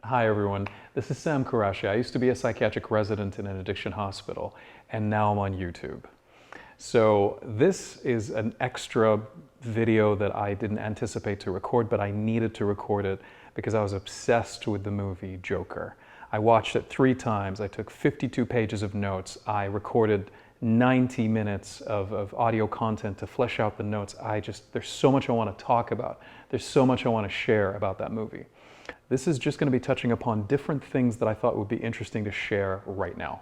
Hi everyone, this is Sam Qurashi. I used to be a psychiatric resident in an addiction hospital, and now I'm on YouTube. So this is an extra video that I didn't anticipate to record, but I needed to record it because I was obsessed with the movie Joker. I watched it 3 times, I took 52 pages of notes, I recorded 90 minutes of audio content to flesh out the notes. There's so much I want to talk about. There's so much I want to share about that movie. This is just going to be touching upon different things that I thought would be interesting to share right now.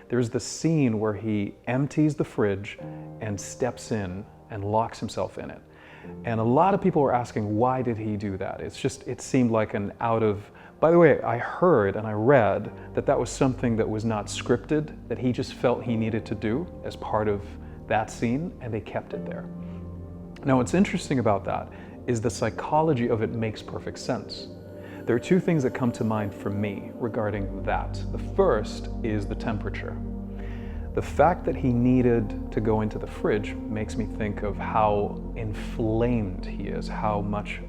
There's the scene where he empties the fridge and steps in and locks himself in it. And a lot of people were asking, why did he do that? It seemed like an by the way, I heard and I read that that was something that was not scripted, that he just felt he needed to do as part of that scene, and they kept it there. Now, what's interesting about that is the psychology of it makes perfect sense. There are 2 things that come to mind for me regarding that. The first is the temperature. The fact that he needed to go into the fridge makes me think of how inflamed he is, how much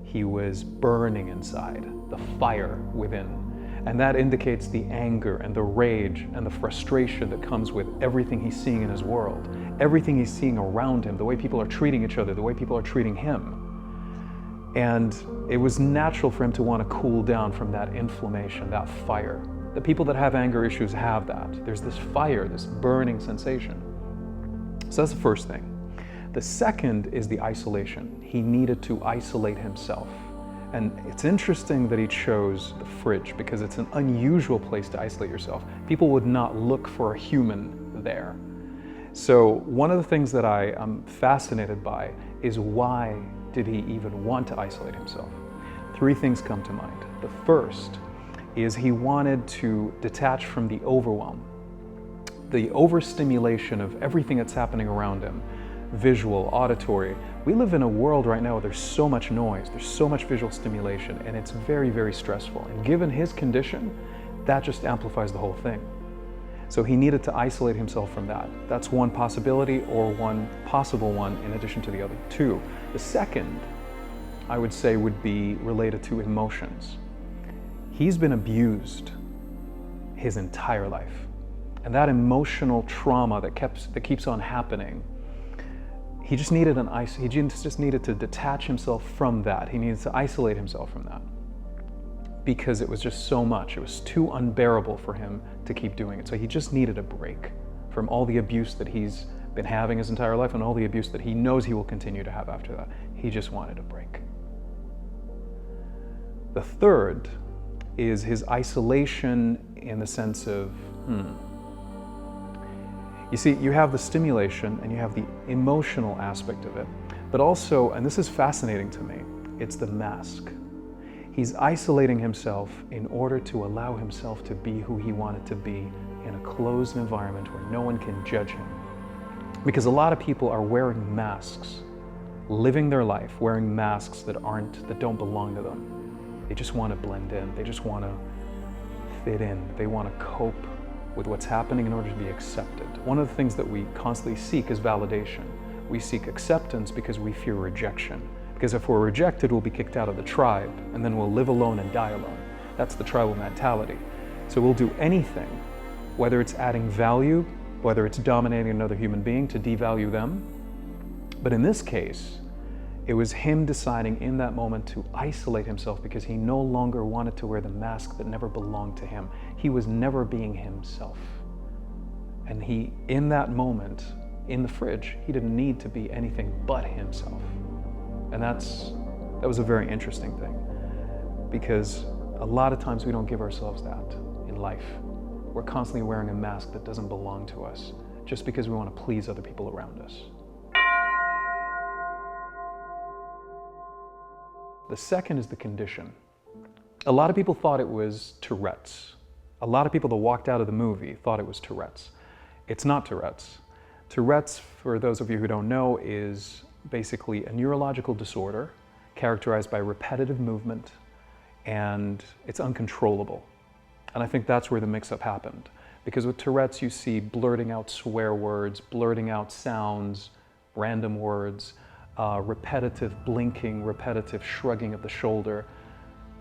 he was burning inside, the fire within. And that indicates the anger and the rage and the frustration that comes with everything he's seeing in his world, everything he's seeing around him, the way people are treating each other, the way people are treating him. And it was natural for him to want to cool down from that inflammation, that fire. The people that have anger issues have that. There's this fire, this burning sensation. So that's the first thing. The second is the isolation. He needed to isolate himself. And it's interesting that he chose the fridge because it's an unusual place to isolate yourself. People would not look for a human there. So one of the things that I am fascinated by is, why did he even want to isolate himself? 3 things come to mind. The first is he wanted to detach from the overwhelm, the overstimulation of everything that's happening around him. Visual, auditory. We live in a world right now where there's so much noise, there's so much visual stimulation, and it's very, very stressful. And given his condition, that just amplifies the whole thing. So he needed to isolate himself from that. That's one possibility, or one possible one in addition to the other 2. The second, I would say, would be related to emotions. He's been abused his entire life. And that emotional trauma that keeps on happening, he just needed to detach himself from that. He needed to isolate himself from that because it was just so much. It was too unbearable for him to keep doing it. So he just needed a break from all the abuse that he's been having his entire life and all the abuse that he knows he will continue to have after that. He just wanted a break. The third is his isolation in the sense of, You see, you have the stimulation and you have the emotional aspect of it, but also, and this is fascinating to me, it's the mask. He's isolating himself in order to allow himself to be who he wanted to be in a closed environment where no one can judge him. Because a lot of people are wearing masks, living their life wearing masks that don't belong to them. They just want to blend in, they just want to fit in, they want to cope with what's happening in order to be accepted. One of the things that we constantly seek is validation. We seek acceptance because we fear rejection. Because if we're rejected, we'll be kicked out of the tribe, and then we'll live alone and die alone. That's the tribal mentality. So we'll do anything, whether it's adding value, whether it's dominating another human being to devalue them. But in this case, it was him deciding in that moment to isolate himself because he no longer wanted to wear the mask that never belonged to him. He was never being himself. And in that moment, in the fridge, he didn't need to be anything but himself. And that was a very interesting thing, because a lot of times we don't give ourselves that in life. We're constantly wearing a mask that doesn't belong to us just because we want to please other people around us. The second is the condition. A lot of people thought it was Tourette's. A lot of people that walked out of the movie thought it was Tourette's. It's not Tourette's. Tourette's, for those of you who don't know, is basically a neurological disorder characterized by repetitive movement, and it's uncontrollable. And I think that's where the mix-up happened. Because with Tourette's, you see blurting out swear words, blurting out sounds, random words. repetitive blinking, repetitive shrugging of the shoulder.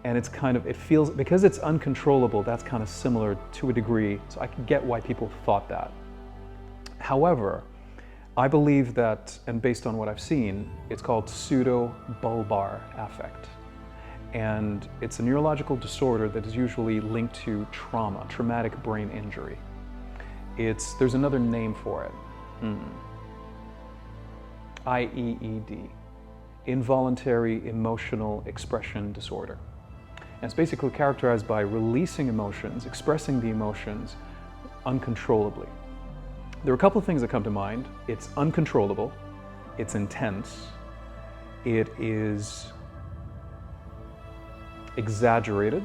And it's kind of, it feels, because it's uncontrollable, that's kind of similar to a degree, so I can get why people thought that. However, I believe that, and based on what I've seen, it's called pseudo-bulbar affect. And it's a neurological disorder that is usually linked to trauma, traumatic brain injury. There's another name for it. IEED, involuntary emotional expression disorder. And it's basically characterized by releasing emotions, expressing the emotions uncontrollably. There are a couple of things that come to mind. It's uncontrollable, it's intense, it is exaggerated,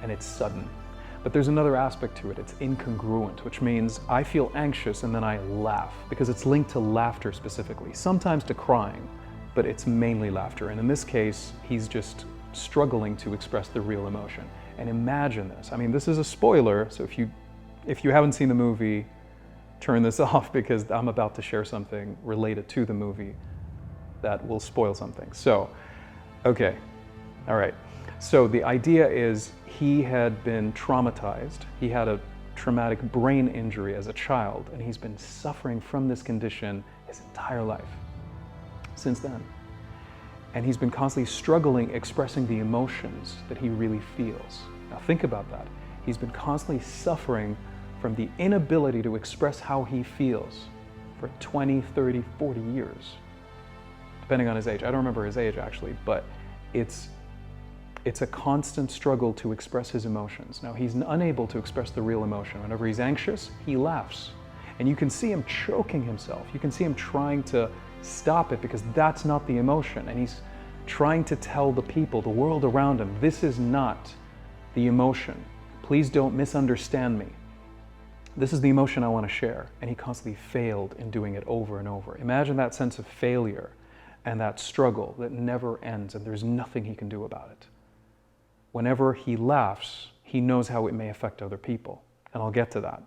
and it's sudden. But there's another aspect to it. It's incongruent, which means I feel anxious and then I laugh, because it's linked to laughter specifically, sometimes to crying, but it's mainly laughter. And in this case, he's just struggling to express the real emotion. And imagine this. I mean, this is a spoiler, so if you haven't seen the movie, turn this off, because I'm about to share something related to the movie that will spoil something. So, okay, all right. So the idea is he had been traumatized. He had a traumatic brain injury as a child, and he's been suffering from this condition his entire life since then. And he's been constantly struggling expressing the emotions that he really feels. Now think about that. He's been constantly suffering from the inability to express how he feels for 20, 30, 40 years, depending on his age. I don't remember his age actually, but it's a constant struggle to express his emotions. Now, he's unable to express the real emotion. Whenever he's anxious, he laughs. And you can see him choking himself. You can see him trying to stop it, because that's not the emotion. And he's trying to tell the people, the world around him, this is not the emotion. Please don't misunderstand me. This is the emotion I want to share. And he constantly failed in doing it over and over. Imagine that sense of failure and that struggle that never ends, and there's nothing he can do about it. Whenever he laughs, he knows how it may affect other people. And I'll get to that.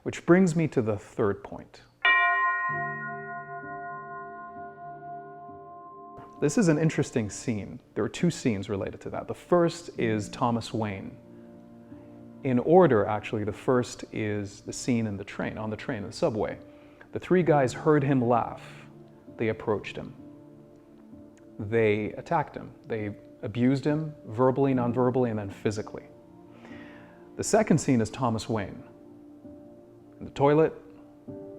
Which brings me to the third point. This is an interesting scene. There are two scenes related to that. The first is Thomas Wayne. In order, actually, the first is the scene in the train, on the train, in the subway. The three guys heard him laugh. They approached him. They attacked him. They abused him, verbally, non-verbally, and then physically. The second scene is Thomas Wayne. In the toilet,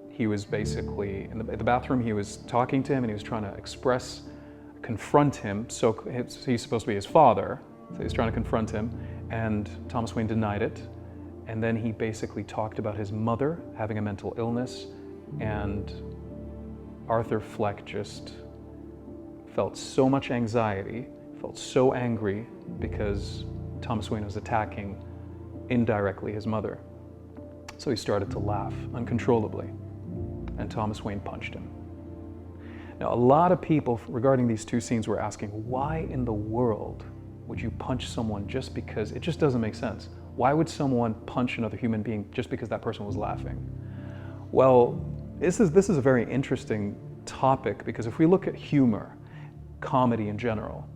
he was basically, in the bathroom, he was talking to him and he was trying to confront him. So he's supposed to be his father, so he's trying to confront him, and Thomas Wayne denied it. And then he basically talked about his mother having a mental illness, and Arthur Fleck just felt so much anxiety, felt so angry because Thomas Wayne was attacking indirectly his mother. So he started to laugh uncontrollably, and Thomas Wayne punched him. Now, a lot of people regarding these two scenes were asking, why in the world would you punch someone just because? It just doesn't make sense. Why would someone punch another human being just because that person was laughing? Well, this is a very interesting topic, because if we look at humor, comedy in general,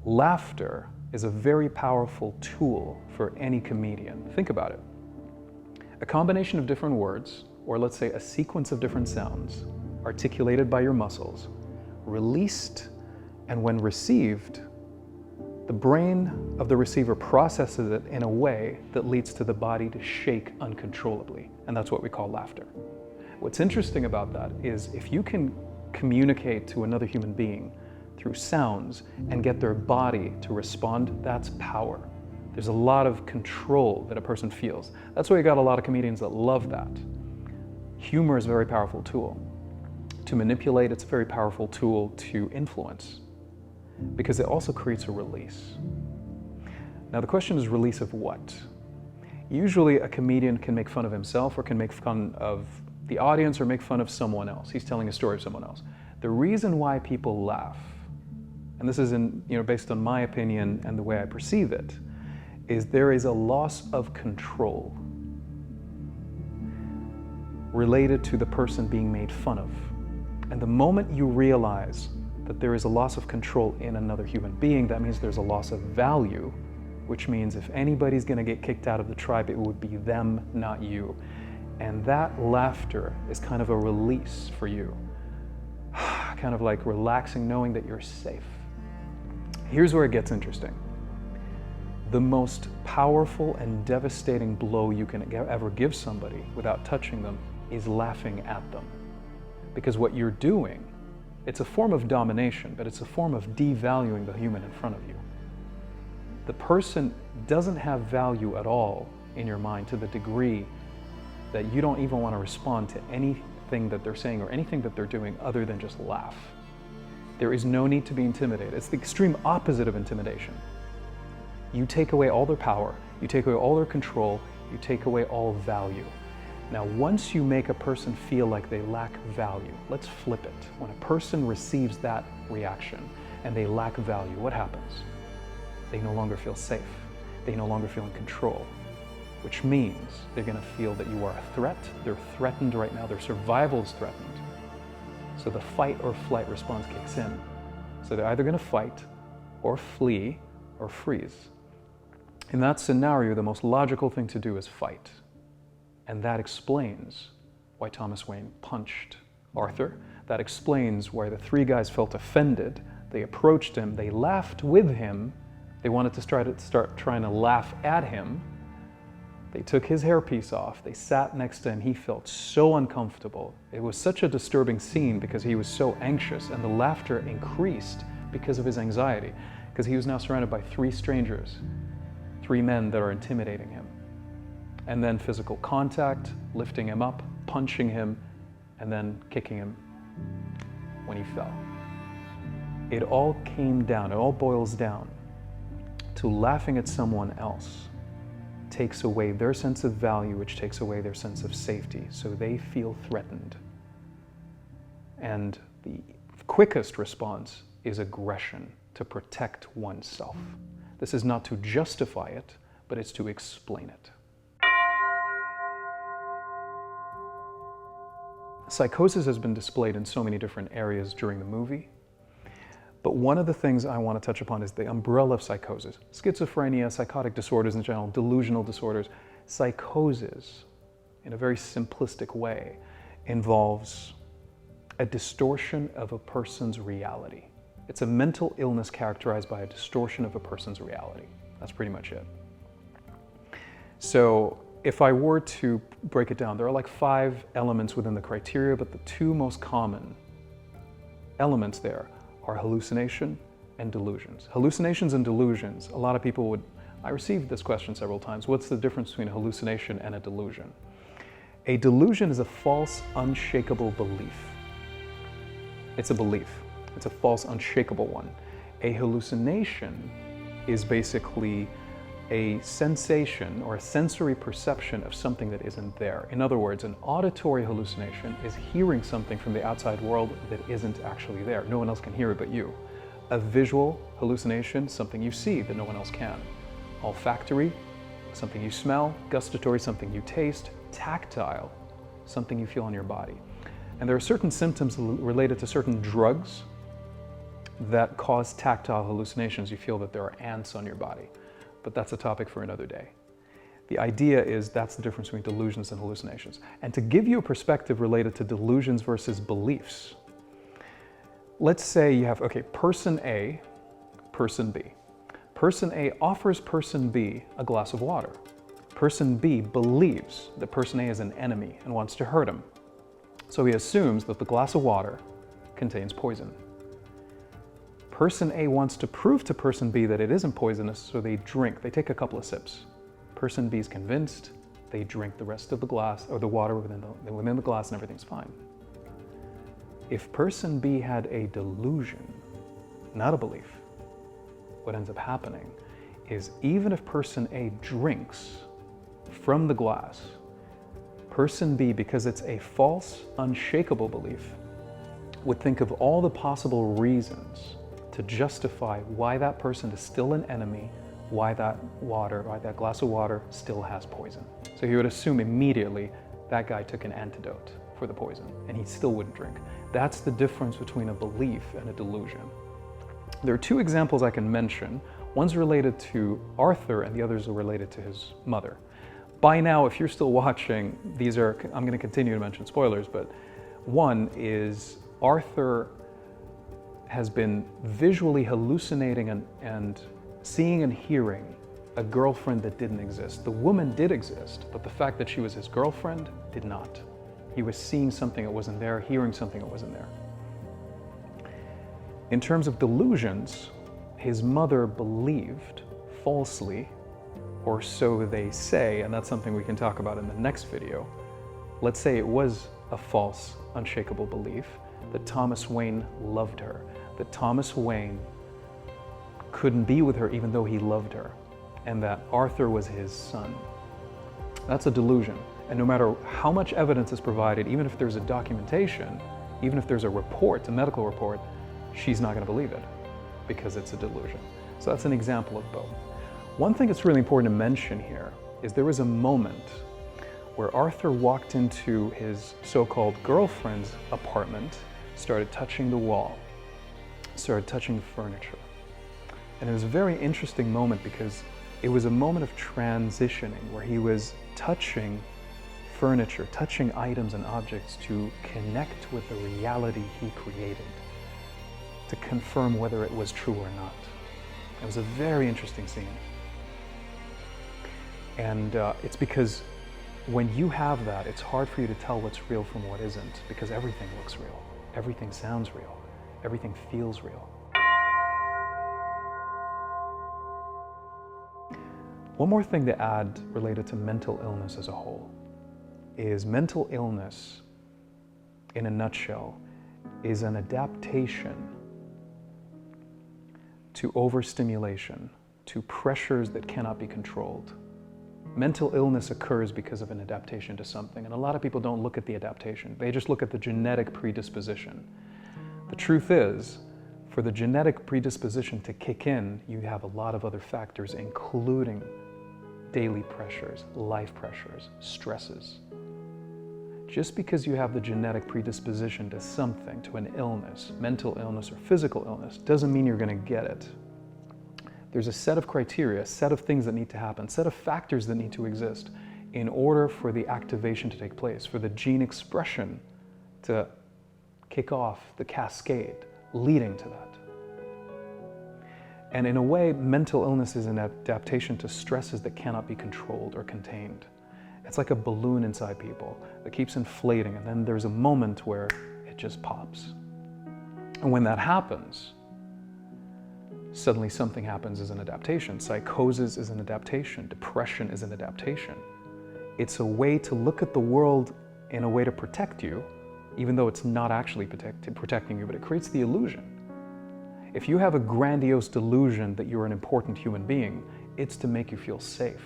laughter is a very powerful tool for any comedian. Think about it. A combination of different words, or let's say a sequence of different sounds, articulated by your muscles, released, and when received, the brain of the receiver processes it in a way that leads to the body to shake uncontrollably, and that's what we call laughter. What's interesting about that is if you can communicate to another human being through sounds and get their body to respond, that's power. There's a lot of control that a person feels. That's why you got a lot of comedians that love that. Humor is a very powerful tool. To manipulate, it's a very powerful tool to influence, because it also creates a release. Now the question is, release of what? Usually a comedian can make fun of himself, or can make fun of the audience, or make fun of someone else. He's telling a story of someone else. The reason why people laugh, and this is based on my opinion and the way I perceive it, is there is a loss of control related to the person being made fun of. And the moment you realize that there is a loss of control in another human being. That means there's a loss of value, which means if anybody's going to get kicked out of the tribe, it would be them, not you. And that laughter is kind of a release for you. Kind of like relaxing, knowing that you're safe. Here's where it gets interesting. The most powerful and devastating blow you can ever give somebody without touching them is laughing at them. Because what you're doing, it's a form of domination, but it's a form of devaluing the human in front of you. The person doesn't have value at all in your mind to the degree that you don't even want to respond to anything that they're saying or anything that they're doing other than just laugh. There is no need to be intimidated. It's the extreme opposite of intimidation. You take away all their power, you take away all their control, you take away all value. Now, once you make a person feel like they lack value, let's flip it. When a person receives that reaction and they lack value, what happens? They no longer feel safe. They no longer feel in control, which means they're going to feel that you are a threat. They're threatened right now. Their survival is threatened. So the fight or flight response kicks in. So they're either going to fight or flee or freeze. In that scenario, the most logical thing to do is fight. And that explains why Thomas Wayne punched Arthur. That explains why the three guys felt offended. They approached him, they laughed with him. They wanted to start trying to laugh at him. They took his hairpiece off, they sat next to him, he felt so uncomfortable. It was such a disturbing scene because he was so anxious, and the laughter increased because of his anxiety, because he was now surrounded by three strangers, three men that are intimidating him. And then physical contact, lifting him up, punching him, and then kicking him when he fell. It all came down, it all boils down to laughing at someone else takes away their sense of value, which takes away their sense of safety, so they feel threatened. And the quickest response is aggression, to protect oneself. This is not to justify it, but it's to explain it. Psychosis has been displayed in so many different areas during the movie, but one of the things I want to touch upon is the umbrella of psychosis. Schizophrenia, psychotic disorders in general, delusional disorders. Psychosis, in a very simplistic way, involves a distortion of a person's reality. It's a mental illness characterized by a distortion of a person's reality. That's pretty much it. So if I were to break it down, there are like 5 elements within the criteria, but the 2 most common elements there are hallucination and delusions. Hallucinations and delusions, a lot of people would, I received this question several times, what's the difference between a hallucination and a delusion? A delusion is a false, unshakable belief. It's a belief. It's a false, unshakable one. A hallucination is basically a sensation or a sensory perception of something that isn't there. In other words, an auditory hallucination is hearing something from the outside world that isn't actually there. No one else can hear it but you. A visual hallucination, something you see that no one else can. Olfactory, something you smell. Gustatory, something you taste. Tactile, something you feel on your body. And there are certain symptoms related to certain drugs that cause tactile hallucinations. You feel that there are ants on your body. But that's a topic for another day. The idea is that's the difference between delusions and hallucinations. And to give you a perspective related to delusions versus beliefs, let's say you have, okay, person A, person B. Person A offers person B a glass of water. Person B believes that person A is an enemy and wants to hurt him. So he assumes that the glass of water contains poison. Person A wants to prove to person B that it isn't poisonous, so they drink. They take a couple of sips. Person B is convinced. They drink the rest of the glass, or the water within the glass, and everything's fine. If person B had a delusion, not a belief, what ends up happening is even if person A drinks from the glass, person B, because it's a false, unshakable belief, would think of all the possible reasons to justify why that person is still an enemy, why that glass of water still has poison. So he would assume immediately that guy took an antidote. for the poison, and he still wouldn't drink. That's the difference between a belief and a delusion. There are two examples I can mention. One's related to Arthur and the others are related to his mother. By now, if you're still watching, I'm going to continue to mention spoilers, but one is Arthur has been visually hallucinating and seeing and hearing a girlfriend that didn't exist. The woman did exist, but the fact that she was his girlfriend did not. He was seeing something that wasn't there, hearing something that wasn't there. In terms of delusions, his mother believed falsely, or so they say, and that's something we can talk about in the next video. Let's say it was a false, unshakable belief that Thomas Wayne loved her, that Thomas Wayne couldn't be with her even though he loved her, and that Arthur was his son. That's a delusion. And no matter how much evidence is provided, even if there's a documentation, even if there's a report, a medical report, she's not going to believe it because it's a delusion. So that's an example of both. One thing that's really important to mention here is there was a moment where Arthur walked into his so-called girlfriend's apartment, started touching the wall, started touching the furniture. And it was a very interesting moment because it was a moment of transitioning where he was touching furniture, touching items and objects to connect with the reality he created, to confirm whether it was true or not. It was a very interesting scene. And it's because when you have that, it's hard for you to tell what's real from what isn't, because everything looks real, everything sounds real, everything feels real. One more thing to add related to mental illness as a whole is mental illness, in a nutshell, is an adaptation to overstimulation, to pressures that cannot be controlled. Mental illness occurs because of an adaptation to something, and a lot of people don't look at the adaptation. They just look at the genetic predisposition. The truth is, for the genetic predisposition to kick in, you have a lot of other factors, including daily pressures, life pressures, stresses. Just because you have the genetic predisposition to something, to an illness, mental illness or physical illness, doesn't mean you're going to get it. There's a set of criteria, a set of things that need to happen, a set of factors that need to exist in order for the activation to take place, for the gene expression to kick off the cascade leading to that. And in a way, mental illness is an adaptation to stresses that cannot be controlled or contained. It's like a balloon inside people that keeps inflating, and then there's a moment where it just pops. And when that happens, suddenly something happens as an adaptation. Psychosis is an adaptation. Depression is an adaptation. It's a way to look at the world in a way to protect you, even though it's not actually protecting you, but it creates the illusion. If you have a grandiose delusion that you're an important human being, it's to make you feel safe.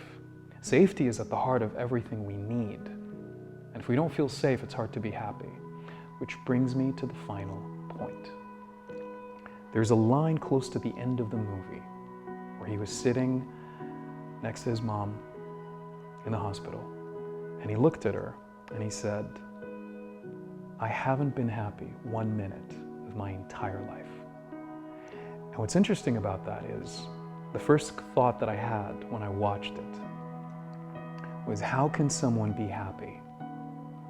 Safety is at the heart of everything we need. And if we don't feel safe, it's hard to be happy. Which brings me to the final point. There's a line close to the end of the movie where he was sitting next to his mom in the hospital, and he looked at her and he said, "I haven't been happy 1 minute of my entire life." And what's interesting about that is the first thought that I had when I watched it was, how can someone be happy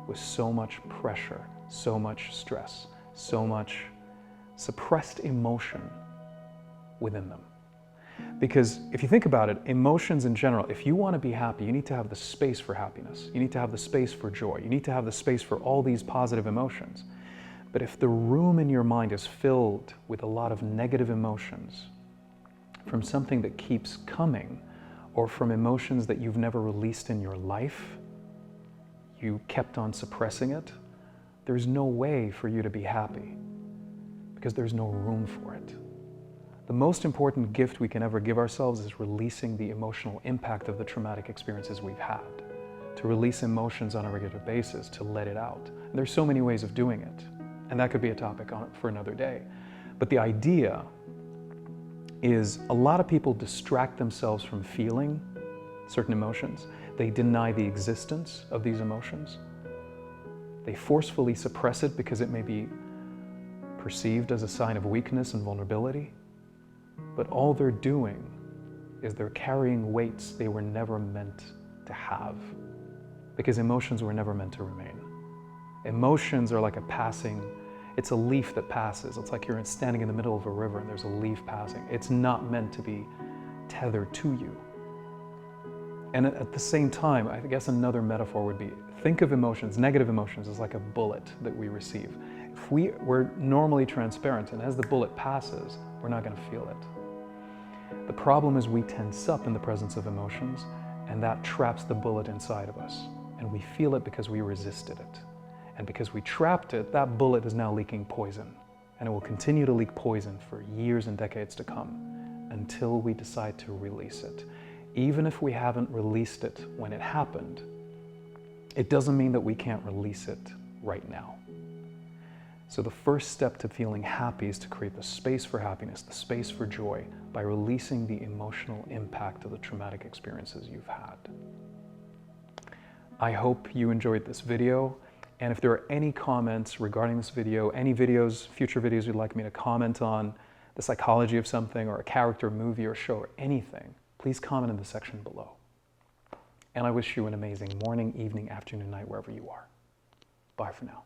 with so much pressure, so much stress, so much suppressed emotion within them? Because if you think about it, emotions in general, if you want to be happy, you need to have the space for happiness. You need to have the space for joy. You need to have the space for all these positive emotions. But if the room in your mind is filled with a lot of negative emotions from something that keeps coming, or from emotions that you've never released in your life, you kept on suppressing it, there's no way for you to be happy because there's no room for it. The most important gift we can ever give ourselves is releasing the emotional impact of the traumatic experiences we've had, to release emotions on a regular basis, to let it out. And there's so many ways of doing it, and that could be a topic for another day. But the idea is a lot of people distract themselves from feeling certain emotions. They deny the existence of these emotions. They forcefully suppress it because it may be perceived as a sign of weakness and vulnerability. But all they're doing is they're carrying weights they were never meant to have, because emotions were never meant to remain. Emotions are like it's a leaf that passes. It's like you're standing in the middle of a river and there's a leaf passing. It's not meant to be tethered to you. And at the same time, I guess another metaphor would be, think of emotions, negative emotions, as like a bullet that we receive. If we're normally transparent, and as the bullet passes, we're not going to feel it. The problem is we tense up in the presence of emotions, and that traps the bullet inside of us. And we feel it because we resisted it. And because we trapped it, that bullet is now leaking poison. And it will continue to leak poison for years and decades to come until we decide to release it. Even if we haven't released it when it happened, it doesn't mean that we can't release it right now. So the first step to feeling happy is to create the space for happiness, the space for joy, by releasing the emotional impact of the traumatic experiences you've had. I hope you enjoyed this video. And if there are any comments regarding this video, any videos, future videos you'd like me to comment on, the psychology of something, or a character, movie, or show, or anything, please comment in the section below. And I wish you an amazing morning, evening, afternoon, night, wherever you are. Bye for now.